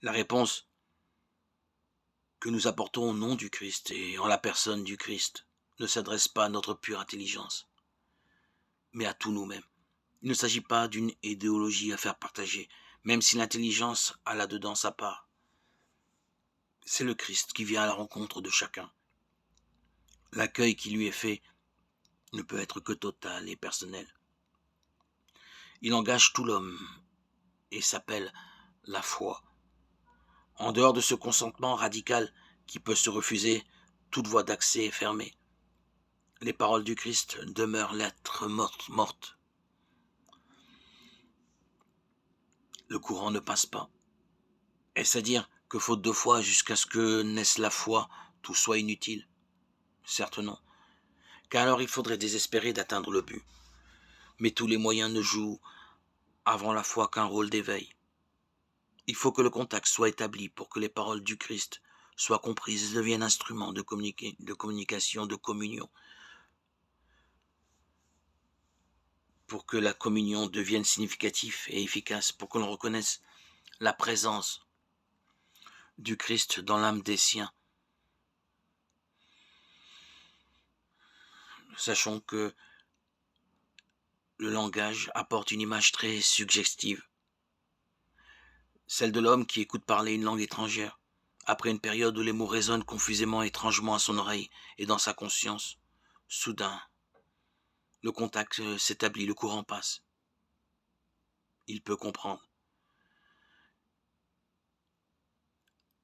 La réponse que nous apportons au nom du Christ et en la personne du Christ ne s'adresse pas à notre pure intelligence, mais à tous nous-mêmes. Il ne s'agit pas d'une idéologie à faire partager, même si l'intelligence a là-dedans sa part. C'est le Christ qui vient à la rencontre de chacun. L'accueil qui lui est fait ne peut être que total et personnel. Il engage tout l'homme et s'appelle la foi. En dehors de ce consentement radical qui peut se refuser, toute voie d'accès est fermée. Les paroles du Christ demeurent lettres mortes. Le courant ne passe pas. Est-ce à dire que faute de foi, jusqu'à ce que naisse la foi, tout soit inutile? Certes non, car alors il faudrait désespérer d'atteindre le but. Mais tous les moyens ne jouent avant la foi qu'un rôle d'éveil. Il faut que le contact soit établi pour que les paroles du Christ soient comprises et deviennent instruments de communication, de communion, pour que la communion devienne significative et efficace, pour que l'on reconnaisse la présence du Christ dans l'âme des siens. Sachons que le langage apporte une image très suggestive, celle de l'homme qui écoute parler une langue étrangère, après une période où les mots résonnent confusément, étrangement à son oreille et dans sa conscience. Soudain, le contact s'établit, le courant passe. Il peut comprendre.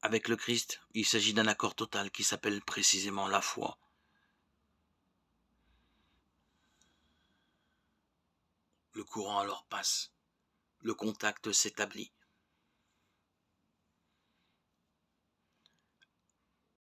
Avec le Christ, il s'agit d'un accord total qui s'appelle précisément la foi. Le courant alors passe. Le contact s'établit.